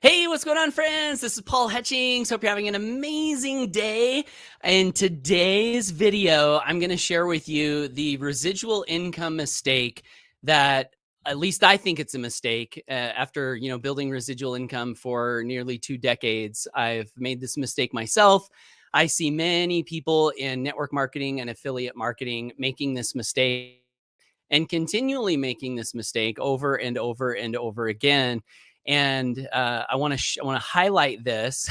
Hey, what's going on, friends? This is Paul Hutchings. Hope you're having an amazing day. In today's video, I'm going to share with you the residual income mistake that at least I think it's a mistake. After building residual income for nearly 2 decades, I've made this mistake myself. I see many people in network marketing and affiliate marketing making this mistake and continually making this mistake over and over and over again. And I want to highlight this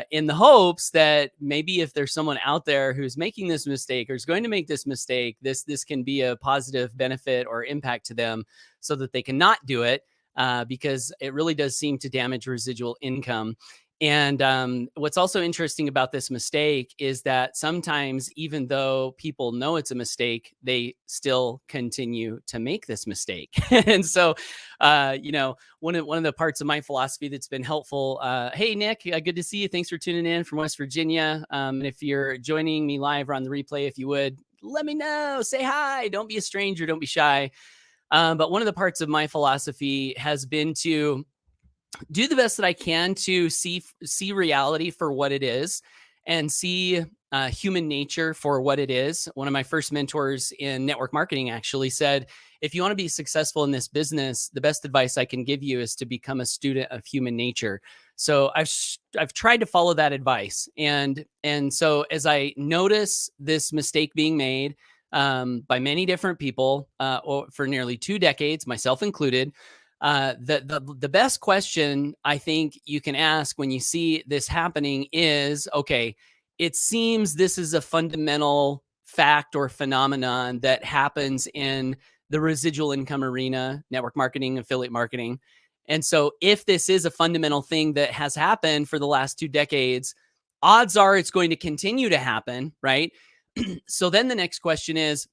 in the hopes that maybe if there's someone out there who's making this mistake or is going to make this mistake, this can be a positive benefit or impact to them, so that they cannot do it, because it really does seem to damage residual income. And what's also interesting about this mistake is that sometimes, even though people know it's a mistake, they still continue to make this mistake. And so, one of the parts of my philosophy that's been helpful. Hey, Nick, good to see you. Thanks for tuning in from West Virginia. And if you're joining me live or on the replay, if you would let me know, say hi. Don't be a stranger. Don't be shy. But one of the parts of my philosophy has been to do the best that I can to see reality for what it is, and see human nature for what it is. One of my first mentors in network marketing actually said, if you want to be successful in this business, the best advice I can give you is to become a student of human nature. So I've tried to follow that advice. And so as I notice this mistake being made by many different people for nearly 2 decades, myself included, the best question I think you can ask when you see this happening is, okay, it seems this is a fundamental fact or phenomenon that happens in the residual income arena, network marketing, affiliate marketing. And so if this is a fundamental thing that has happened for the last 2 decades, odds are it's going to continue to happen, right? So then the next question is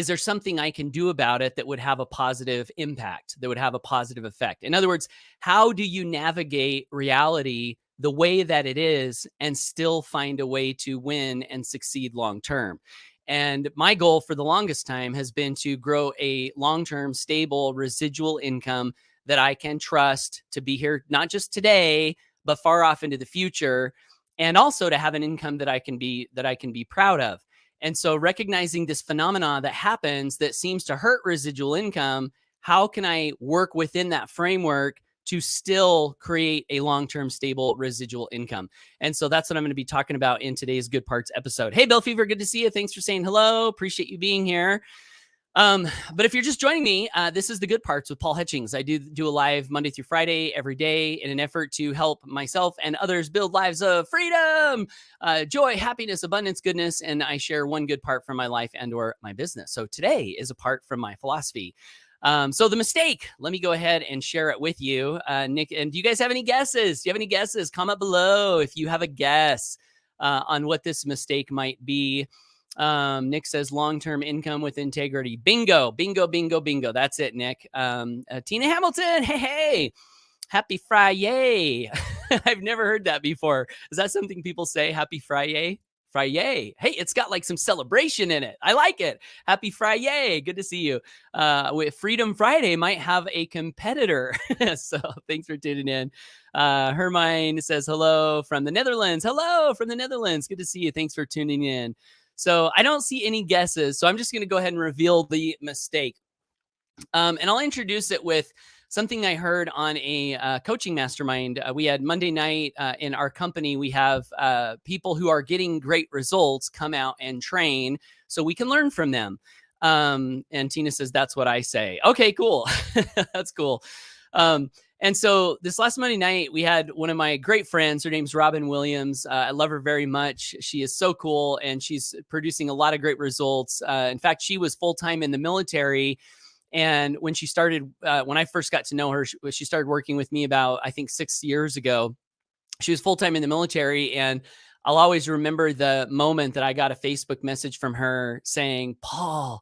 there something I can do about it that would have a positive impact, that would have a positive effect? In other words, how do you navigate reality the way that it is and still find a way to win and succeed long term? And my goal for the longest time has been to grow a long-term, stable residual income that I can trust to be here, not just today, but far off into the future, and also to have an income that I can be proud of. And so recognizing this phenomena that happens that seems to hurt residual income, how can I work within that framework to still create a long-term stable residual income? And so that's what I'm going to be talking about in today's Good Parts episode. Hey, Bill Fever, good to see you. Thanks for saying hello. Appreciate you being here. But if you're just joining me, this is the Good Parts with Paul Hutchings. I do a live Monday through Friday every day in an effort to help myself and others build lives of freedom, joy, happiness, abundance, goodness, and I share one good part from my life and or my business. So today is a part from my philosophy. So the mistake, let me go ahead and share it with you, Nick. And do you guys have any guesses? Do you have any guesses? Comment below if you have a guess on what this mistake might be. Nick says long-term income with integrity. Bingo, bingo, bingo, bingo. That's it, Nick. Tina Hamilton. Hey, happy Friday. I've never heard that before. Is that something people say? Happy Friday? Friday. Hey, it's got like some celebration in it. I like it. Happy Friday. Good to see you. With Freedom Friday might have a competitor. So thanks for tuning in. Hermine says hello from the Netherlands. Hello from the Netherlands. Good to see you. Thanks for tuning in. So I don't see any guesses. So I'm just going to go ahead and reveal the mistake. And I'll introduce it with something I heard on a coaching mastermind. We had Monday night in our company. We have people who are getting great results come out and train so we can learn from them. And Tina says, that's what I say. Okay, cool. That's cool. And so this last Monday night, we had one of my great friends. Her name's Robin Williams. I love her very much. She is so cool, and she's producing a lot of great results. In fact, she was full-time in the military. And when she started, when I first got to know her, she started working with me about, I think, 6 years ago. She was full-time in the military. And I'll always remember the moment that I got a Facebook message from her saying, Paul,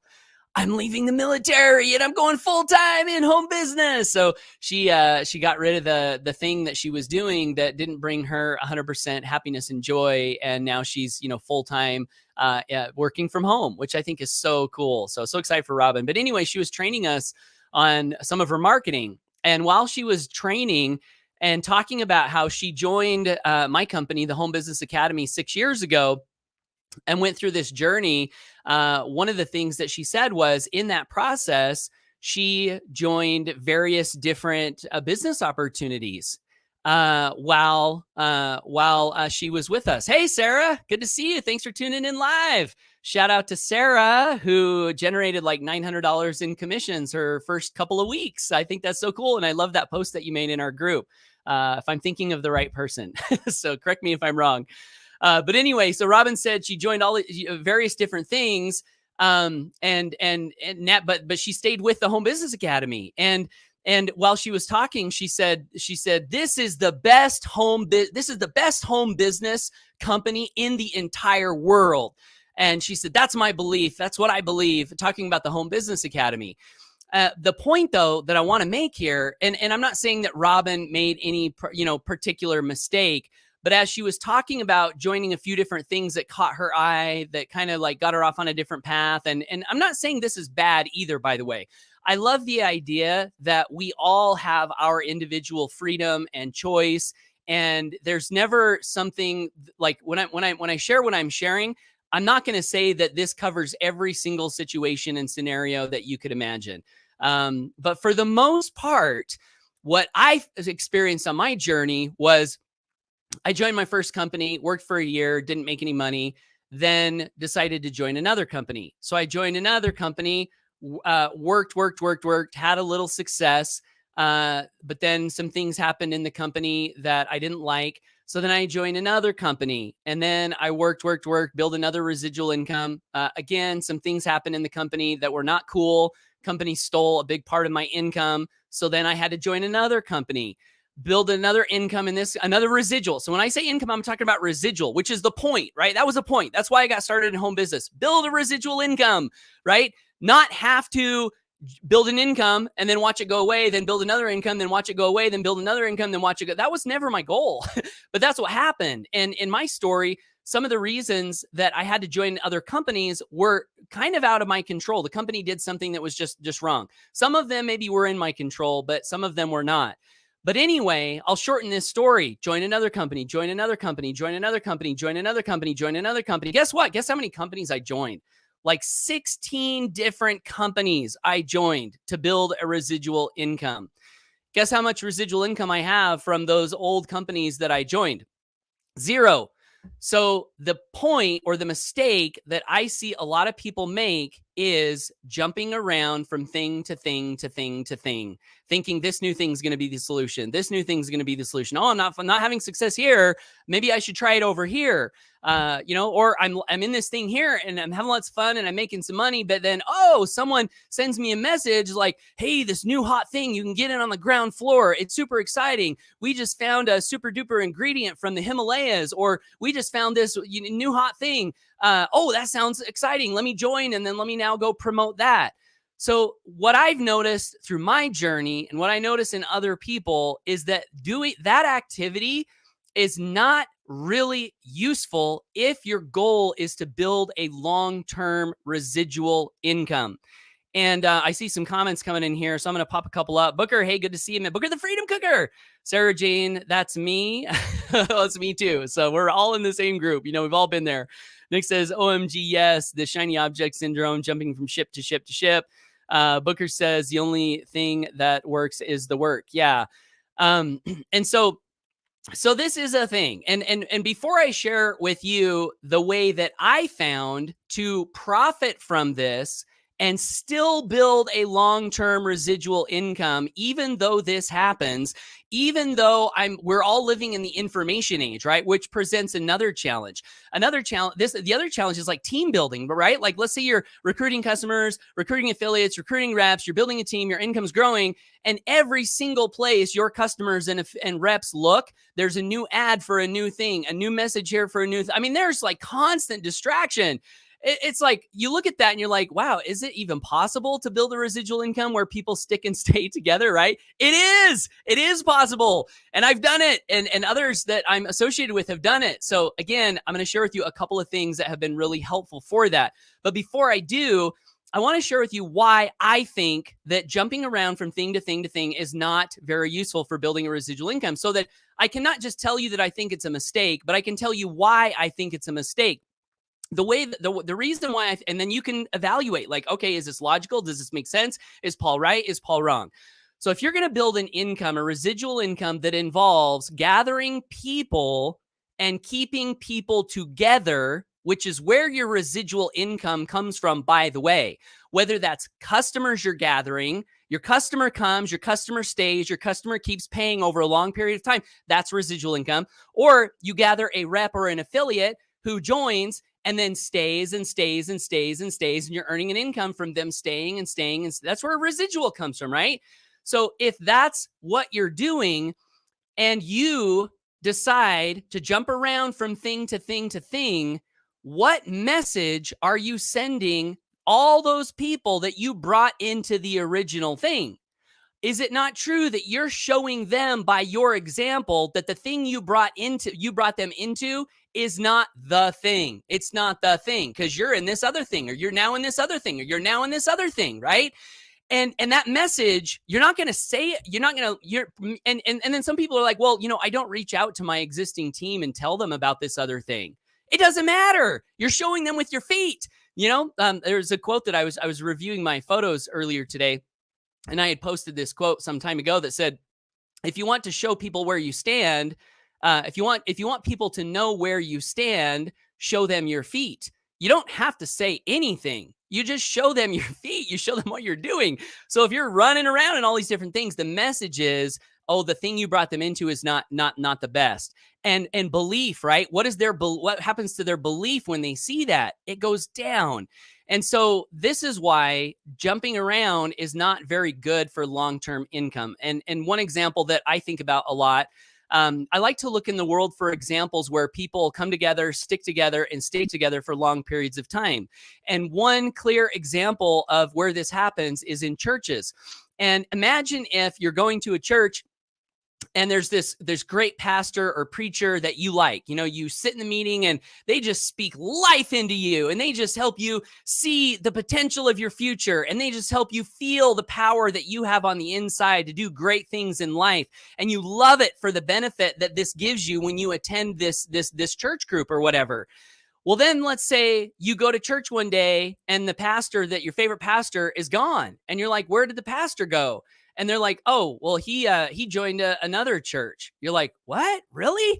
I'm leaving the military and I'm going full time in home business. So she got rid of the thing that she was doing that didn't bring her 100% happiness and joy, and now she's full time working from home, which I think is so cool. So excited for Robin. But anyway, she was training us on some of her marketing, and while she was training, and talking about how she joined my company, the Home Business Academy, 6 years ago, and went through this journey. One of the things that she said was in that process, she joined various different business opportunities while she was with us. Hey, Sarah, good to see you. Thanks for tuning in live. Shout out to Sarah, who generated like $900 in commissions her first couple of weeks. I think that's so cool. And I love that post that you made in our group. If I'm thinking of the right person. So correct me if I'm wrong. But anyway, so Robin said she joined all various different things. But she stayed with the Home Business Academy. And while she was talking, she said, this is the best home business company in the entire world. And she said, that's my belief. That's what I believe, talking about the Home Business Academy. The point, though, that I want to make here, and I'm not saying that Robin made any particular mistake, but as she was talking about joining a few different things that caught her eye, that kind of like got her off on a different path. And I'm not saying this is bad either, by the way. I love the idea that we all have our individual freedom and choice. And there's never something like when I share what I'm sharing, I'm not going to say that this covers every single situation and scenario that you could imagine. But for the most part, what I experienced on my journey was I joined my first company, worked for a year, didn't make any money, then decided to join another company. So I joined another company, worked, had a little success. But then some things happened in the company that I didn't like. So then I joined another company, and then I worked, build another residual income. Again, some things happened in the company that were not cool. Company stole a big part of my income. So then I had to join another company, build another income in this, another residual. So when I say income, I'm talking about residual, which is the point, right? That was the point. That's why I got started in home business. Build a residual income, right? Not have to build an income and then watch it go away, then build another income, then watch it go away, then build another income, then watch it go. That was never my goal, but that's what happened. And in my story, some of the reasons that I had to join other companies were kind of out of my control. The company did something that was just wrong. Some of them maybe were in my control, but some of them were not. But anyway, I'll shorten this story. Join another company, join another company, join another company, join another company, join another company. Guess what? Guess how many companies I joined? Like 16 different companies I joined to build a residual income. Guess how much residual income I have from those old companies that I joined? Zero. So the point or the mistake that I see a lot of people make is jumping around from thing to thing to thing to thing, thinking this new thing is going to be the solution. This new thing is going to be the solution. Oh, I'm not having success here. Maybe I should try it over here. Or I'm in this thing here and I'm having lots of fun and I'm making some money, but then, someone sends me a message like, hey, this new hot thing, you can get it on the ground floor. It's super exciting. We just found a super duper ingredient from the Himalayas, or we just found this new hot thing. That sounds exciting. Let me join. And then let me now go promote that. So what I've noticed through my journey and what I notice in other people is that doing that activity is not really useful if your goal is to build a long-term residual income. And I see some comments coming in here, so I'm going to pop a couple up. Booker, hey, good to see you, man. Booker the Freedom Cooker. Sarah Jane, that's me. That's me too. So we're all in the same group. We've all been there. Nick says, OMG, yes, the shiny object syndrome, jumping from ship to ship to ship. Booker says, the only thing that works is the work. Yeah. And so this is a thing. And before I share with you the way that I found to profit from this and still build a long-term residual income, even though this happens, even though we're all living in the information age, right? Which presents another challenge. The other challenge is like team building, right? Like, let's say you're recruiting customers, recruiting affiliates, recruiting reps, you're building a team, your income's growing, and every single place your customers and reps look, there's a new ad for a new thing, a new message here for a new there's like constant distraction. It's like you look at that and you're like, wow, is it even possible to build a residual income where people stick and stay together, right? It is possible. And I've done it. And others that I'm associated with have done it. So again, I'm going to share with you a couple of things that have been really helpful for that. But before I do, I want to share with you why I think that jumping around from thing to thing to thing is not very useful for building a residual income, so that I cannot just tell you that I think it's a mistake, but I can tell you why I think it's a mistake. The reason why, and then you can evaluate, like, okay, is this logical? Does this make sense? Is Paul right? Is Paul wrong? So if you're going to build an income, a residual income that involves gathering people and keeping people together, which is where your residual income comes from, by the way, whether that's customers you're gathering, your customer comes, your customer stays, your customer keeps paying over a long period of time, that's residual income. Or you gather a rep or an affiliate who joins and then stays and stays and stays and stays, and you're earning an income from them staying and staying. And that's where a residual comes from, right? So if that's what you're doing and you decide to jump around from thing to thing to thing, what message are you sending all those people that you brought into the original thing? Is it not true that you're showing them by your example that the thing you brought them into is not the thing? It's not the thing because you're in this other thing, or you're now in this other thing, or you're now in this other thing, right? And that message, you're not going to say it. You're not going to, and then some people are like, well, I don't reach out to my existing team and tell them about this other thing. It doesn't matter. You're showing them with your feet. There's a quote that I was reviewing my photos earlier today, and I had posted this quote some time ago that said, if you want to show people where you stand, if you want people to know where you stand, show them your feet. You don't have to say anything. You just show them your feet. You show them what you're doing. So if you're running around and all these different things, the message is, oh, the thing you brought them into is not the best. And belief, right? What happens to their belief when they see that? It goes down. And so this is why jumping around is not very good for long-term income. And one example that I think about a lot, I like to look in the world for examples where people come together, stick together, and stay together for long periods of time. And one clear example of where this happens is in churches. And imagine if you're going to a church and there's great pastor or preacher that you like. You sit in the meeting and they just speak life into you, and they just help you see the potential of your future, and they just help you feel the power that you have on the inside to do great things in life. And you love it for the benefit that this gives you when you attend this church group or whatever. Well, then let's say you go to church one day and the pastor, that your favorite pastor, is gone. And you're like, where did the pastor go? And they're like, oh, well, he joined another church. You're like, what? Really?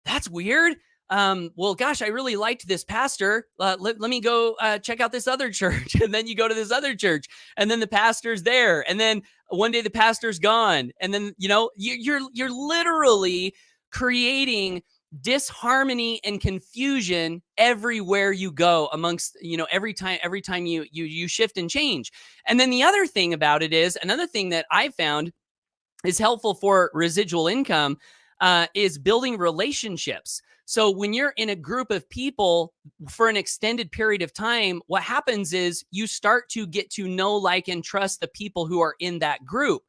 That's weird. Well, gosh, I really liked this pastor. Let me go check out this other church. And then you go to this other church, and then the pastor's there. And then one day the pastor's gone. And then, you're literally creating disharmony and confusion everywhere you go amongst, every time you shift and change. And then the other thing about it is, another thing that I found is helpful for residual income is building relationships. So when you're in a group of people for an extended period of time, what happens is you start to get to know, like, and trust the people who are in that group.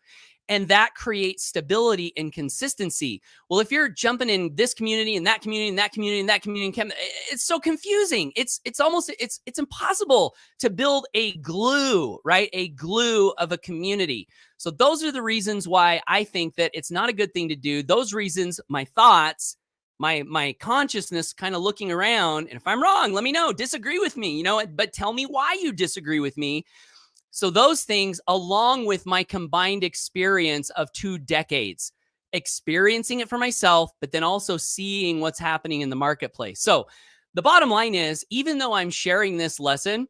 And that creates stability and consistency. Well, if you're jumping in this community and that community and that community and that community, it's so confusing. It's impossible to build a glue, right? A glue of a community. So those are the reasons why I think that it's not a good thing to do. Those reasons, my thoughts, my consciousness kind of looking around. And if I'm wrong, let me know. Disagree with me, but tell me why you disagree with me. So those things, along with my combined experience of 2 decades, experiencing it for myself, but then also seeing what's happening in the marketplace. So the bottom line is, even though I'm sharing this lesson,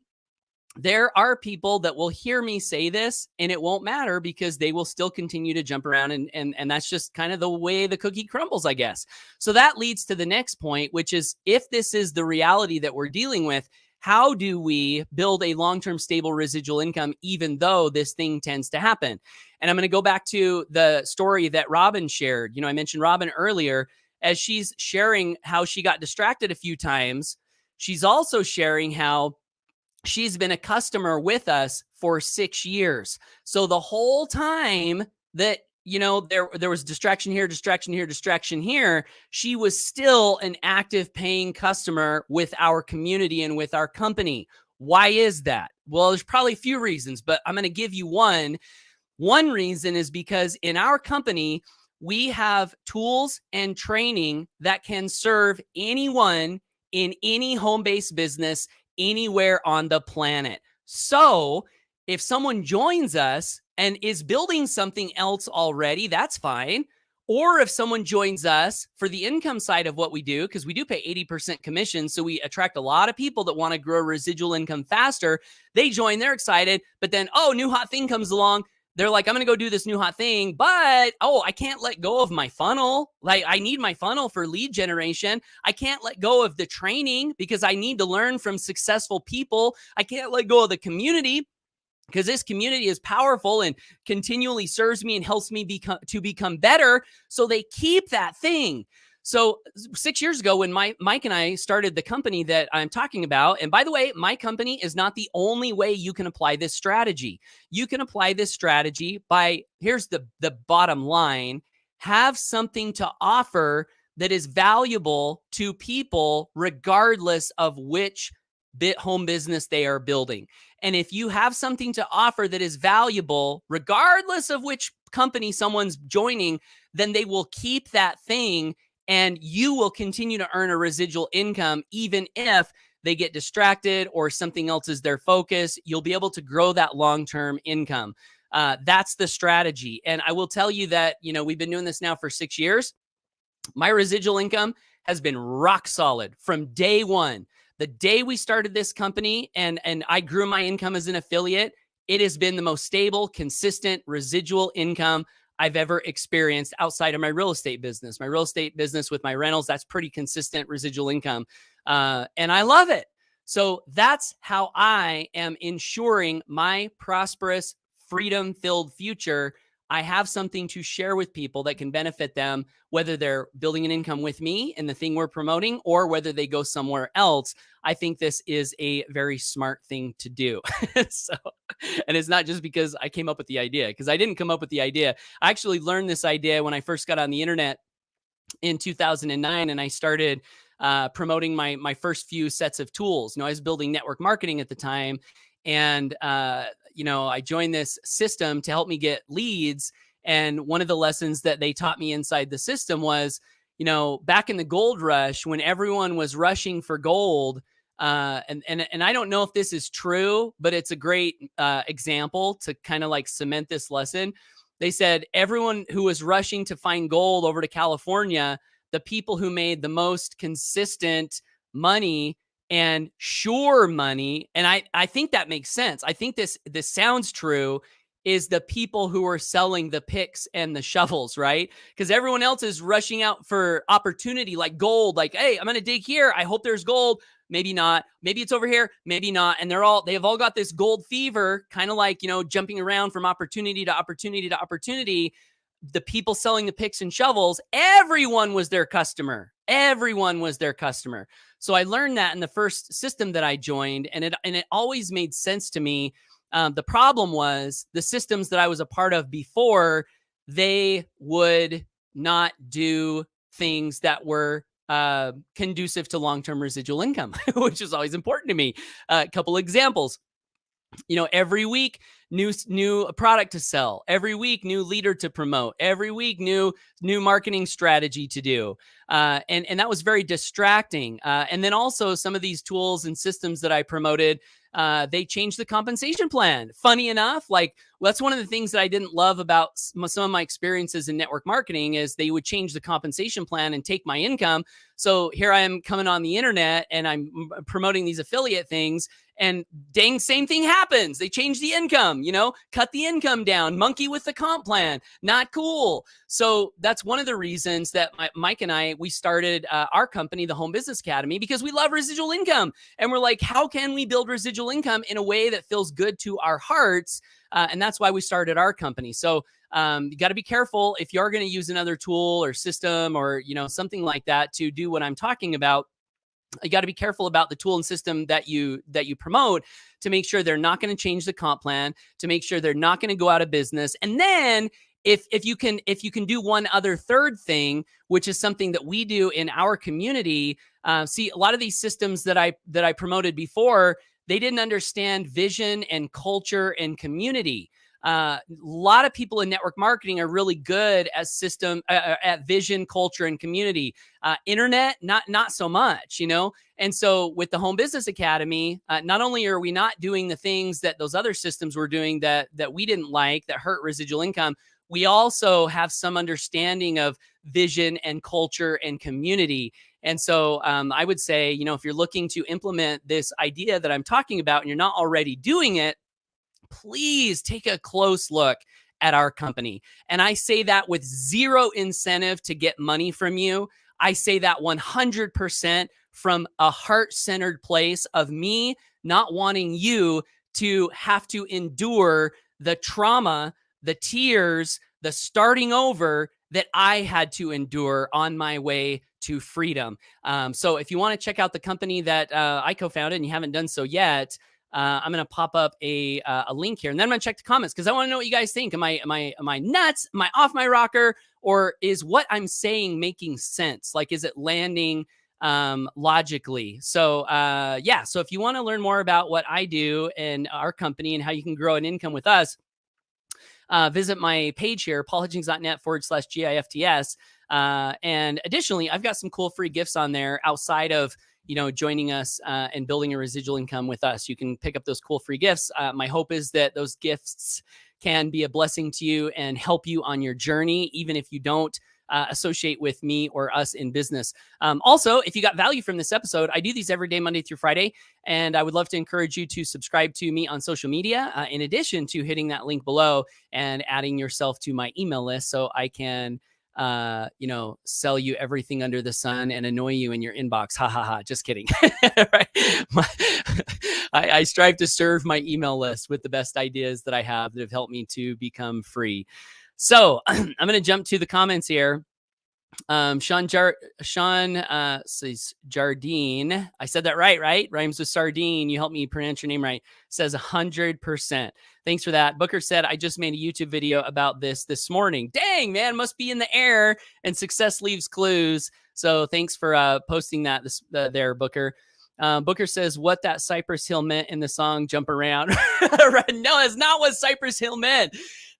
there are people that will hear me say this and it won't matter, because they will still continue to jump around. And that's just kind of the way the cookie crumbles, I guess. So that leads to the next point, which is, if this is the reality that we're dealing with, how do we build a long-term stable residual income, even though this thing tends to happen? And I'm going to go back to the story that Robin shared. I mentioned Robin earlier. As she's sharing how she got distracted a few times, she's also sharing how she's been a customer with us for 6 years. So the whole time that there was distraction here, distraction here, distraction here, she was still an active paying customer with our community and with our company. Why is that? Well, there's probably a few reasons, but I'm going to give you one. One reason is because in our company, we have tools and training that can serve anyone in any home-based business anywhere on the planet. So if someone joins us and is building something else already, that's fine. Or if someone joins us for the income side of what we do, because we do pay 80% commission, so we attract a lot of people that want to grow residual income faster. They join, they're excited, but then, oh, new hot thing comes along. They're like, I'm going to go do this new hot thing, but, oh, I can't let go of my funnel. Like, I need my funnel for lead generation. I can't let go of the training because I need to learn from successful people. I can't let go of the community because this community is powerful and continually serves me and helps me become better. So they keep that thing. So 6 years ago, when Mike and I started the company that I'm talking about, and by the way, my company is not the only way you can apply this strategy. You can apply this strategy by, here's the bottom line, have something to offer that is valuable to people regardless of which home business they are building. And if you have something to offer that is valuable, regardless of which company someone's joining, then they will keep that thing and you will continue to earn a residual income, even if they get distracted or something else is their focus. You'll be able to grow that long-term income. That's the strategy. And I will tell you that, we've been doing this now for 6 years. My residual income has been rock solid from day one. The day we started this company and I grew my income as an affiliate, it has been the most stable, consistent residual income I've ever experienced outside of my real estate business. My real estate business with my rentals, that's pretty consistent residual income. And I love it. So that's how I am ensuring my prosperous, freedom-filled future. I have something to share with people that can benefit them, whether they're building an income with me and the thing we're promoting, or whether they go somewhere else. I think this is a very smart thing to do. And it's not just because I came up with the idea, because I didn't come up with the idea. I actually learned this idea when I first got on the internet in 2009, and I started promoting my first few sets of tools. I was building network marketing at the time, and I joined this system to help me get leads. And one of the lessons that they taught me inside the system was, back in the gold rush, when everyone was rushing for gold, and I don't know if this is true, but it's a great example to kind of like cement this lesson. They said everyone who was rushing to find gold over to California, the people who made the most consistent money and sure money, and I think that makes sense. I think this sounds true, is the people who are selling the picks and the shovels, right? Because everyone else is rushing out for opportunity like gold, like, hey, I'm going to dig here. I hope there's gold. Maybe not. Maybe it's over here. Maybe not. And they've all got this gold fever, kind of like, jumping around from opportunity to opportunity to opportunity. The people selling the picks and shovels, everyone was their customer. Everyone was their customer. So I learned that in the first system that I joined, and it always made sense to me. The problem was the systems that I was a part of before, they would not do things that were conducive to long-term residual income, which is always important to me. A couple examples. Every week, new product to sell. Every week, new leader to promote. Every week, new marketing strategy to do. And that was very distracting. And then also some of these tools and systems that I promoted, they changed the compensation plan. Funny enough, that's one of the things that I didn't love about some of my experiences in network marketing is they would change the compensation plan and take my income. So here I am coming on the internet and I'm promoting these affiliate things, and dang, same thing happens. They change the income, cut the income down, monkey with the comp plan. Not cool. So that's one of the reasons that Mike and I, we started our company, the Home Business Academy, because we love residual income. And we're like, how can we build residual income in a way that feels good to our hearts? And that's why we started our company. So you got to be careful if you are going to use another tool or system or, something like that to do what I'm talking about. You got to be careful about the tool and system that you promote to make sure they're not going to change the comp plan, to make sure they're not going to go out of business. And then if you can do one other third thing, which is something that we do in our community, see, a lot of these systems that I promoted before, they didn't understand vision and culture and community. A lot of people in network marketing are really good at vision, culture, and community. Internet, not so much, And so with the Home Business Academy, not only are we not doing the things that those other systems were doing that we didn't like, that hurt residual income, we also have some understanding of vision and culture and community. And so I would say, if you're looking to implement this idea that I'm talking about and you're not already doing it, please take a close look at our company. And I say that with zero incentive to get money from you. I say that 100% from a heart-centered place of me not wanting you to have to endure the trauma, the tears, the starting over that I had to endure on my way to freedom. So if you want to check out the company that I co-founded and you haven't done so yet, I'm going to pop up a link here, and then I'm going to check the comments because I want to know what you guys think. Am I nuts? Am I off my rocker? Or is what I'm saying making sense? Like, is it landing logically? So yeah. So if you want to learn more about what I do and our company and how you can grow an income with us, visit my page here, paulhutchings.net/GIFTS. And additionally, I've got some cool free gifts on there outside of joining us and building a residual income with us. You can pick up those cool free gifts. My hope is that those gifts can be a blessing to you and help you on your journey, even if you don't associate with me or us in business. Also, if you got value from this episode, I do these every day, Monday through Friday, and I would love to encourage you to subscribe to me on social media, in addition to hitting that link below and adding yourself to my email list so I can sell you everything under the sun and annoy you in your inbox. Ha ha ha. Just kidding. Right? I strive to serve my email list with the best ideas that I have that have helped me to become free. So I'm going to jump to the comments here. Sean says Jardine. I said that right? Rhymes with sardine. You helped me pronounce your name right. Says 100%. Thanks for that. Booker said, I just made a YouTube video about this morning. Dang, man, must be in the air, and success leaves clues. So thanks for posting that there, Booker. Booker says, what that Cypress Hill meant in the song Jump Around. No, that's not what Cypress Hill meant.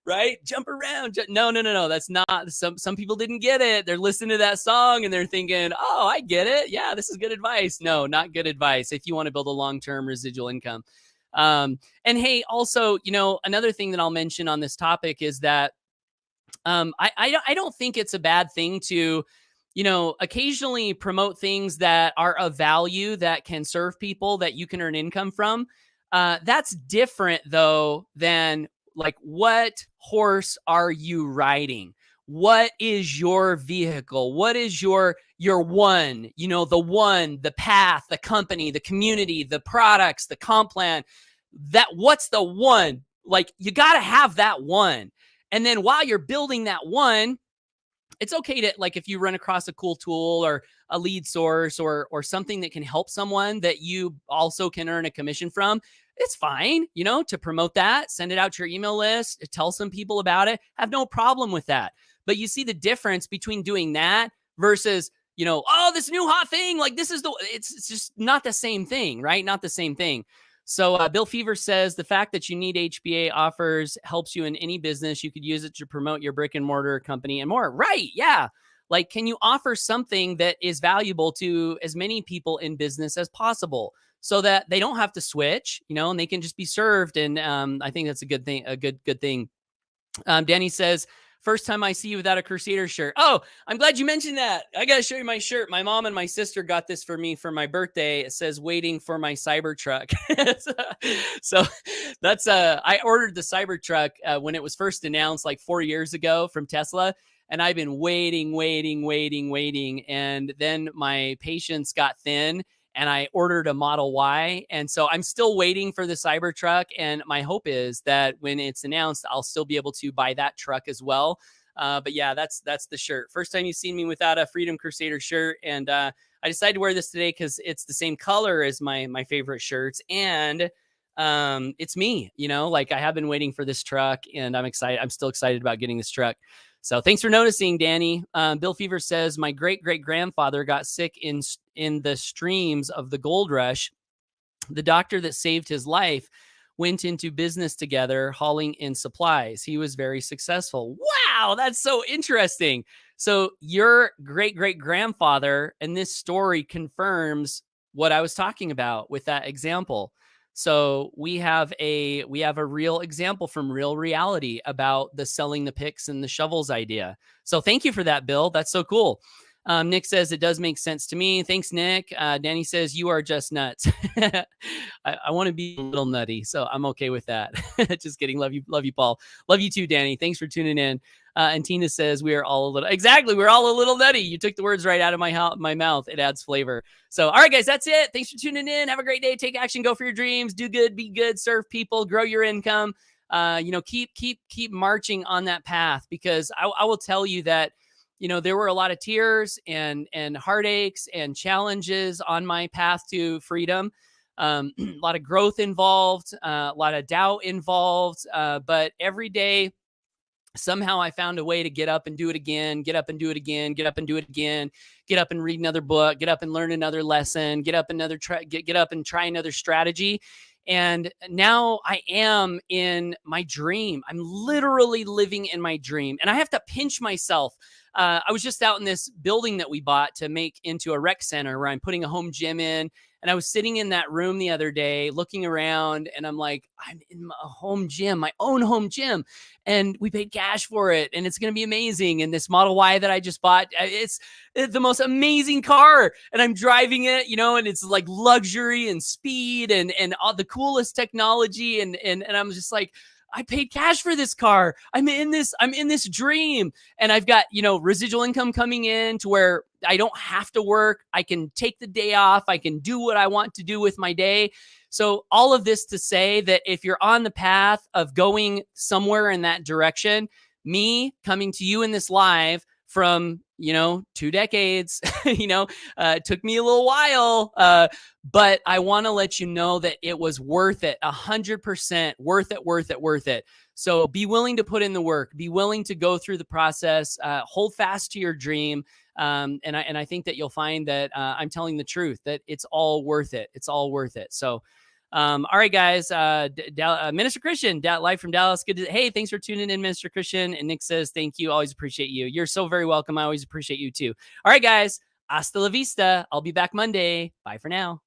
Right? Jump around. No. That's not. Some people didn't get it. They're listening to that song and they're thinking, oh, I get it. Yeah, this is good advice. No, not good advice if you want to build a long-term residual income. And hey, also, another thing that I'll mention on this topic is that I don't think it's a bad thing to, occasionally promote things that are of value that can serve people that you can earn income from. That's different though than like, what horse are you riding? What is your vehicle? What is your one, the path, the company, the community, the products, the comp plan? What's the one? Like, you got to have that one. And then while you're building that one, it's okay to, like, if you run across a cool tool or a lead source or something that can help someone that you also can earn a commission from, it's fine, to promote that, send it out to your email list, tell some people about it, have no problem with that. But you see the difference between doing that versus, oh, this new hot thing, like it's just not the same thing, right? Not the same thing. So Bill Fever says the fact that you need HBA offers helps you in any business. You could use it to promote your brick and mortar company and more. Right. Yeah. Like, can you offer something that is valuable to as many people in business as possible so that they don't have to switch, and they can just be served. And I think that's a good thing, a good thing. Danny says, first time I see you without a Crusader shirt. Oh, I'm glad you mentioned that. I got to show you my shirt. My mom and my sister got this for me for my birthday. It says waiting for my Cybertruck. So that's, I ordered the Cybertruck when it was first announced like 4 years ago from Tesla. And I've been waiting. And then my patience got thin and I ordered a Model Y. And so I'm still waiting for the Cybertruck. And my hope is that when it's announced, I'll still be able to buy that truck as well. But yeah, that's the shirt. First time you've seen me without a Freedom Crusader shirt. And I decided to wear this today because it's the same color as my favorite shirts. And it's me, like, I have been waiting for this truck and I'm excited. I'm still excited about getting this truck. So thanks for noticing, Danny. Bill Fever says, my great-great-grandfather got sick in the streams of the gold rush. The doctor that saved his life went into business together, hauling in supplies. He was very successful. Wow, that's so interesting. So, your great great grandfather, and this story confirms what I was talking about with that example. So we have a real example from real reality about the selling the picks and the shovels idea. So thank you for that, Bill. That's so cool. Nick says it does make sense to me. Thanks, Nick. Danny says you are just nuts. I want to be a little nutty, so I'm okay with that. Just kidding. Love you, Paul. Love you too, Danny. Thanks for tuning in. And Tina says we are all a little exactly. We're all a little nutty. You took the words right out of my mouth. It adds flavor. So, all right, guys, that's it. Thanks for tuning in. Have a great day. Take action. Go for your dreams. Do good. Be good. Serve people. Grow your income. Keep marching on that path, because I will tell you that there were a lot of tears and heartaches and challenges on my path to freedom. A lot of growth involved, a lot of doubt involved, but every day somehow I found a way to get up and do it again, get up and do it again, get up and do it again, get up and read another book, get up and learn another lesson, get up and try another strategy. And now I am in my dream. I'm literally living in my dream, and I have to pinch myself. I was just out in this building that we bought to make into a rec center where I'm putting a home gym in. And I was sitting in that room the other day looking around, and I'm like, I'm in a home gym, my own home gym. And we paid cash for it, and it's going to be amazing. And this Model Y that I just bought, it's the most amazing car. And I'm driving it, and it's like luxury and speed and all the coolest technology. And I'm just like, I paid cash for this car. I'm in this dream. And I've got, residual income coming in to where I don't have to work. I can take the day off. I can do what I want to do with my day. So all of this to say that if you're on the path of going somewhere in that direction, me coming to you in this live from, 2 decades, it took me a little while, but I want to let you know that it was worth it, 100% worth it. So be willing to put in the work, be willing to go through the process, hold fast to your dream. And I think that you'll find that I'm telling the truth, that it's all worth it. It's all worth it. So, all right, guys. Minister Christian, live from Dallas. Hey, thanks for tuning in, Minister Christian. And Nick says, thank you. Always appreciate you. You're so very welcome. I always appreciate you too. All right, guys. Hasta la vista. I'll be back Monday. Bye for now.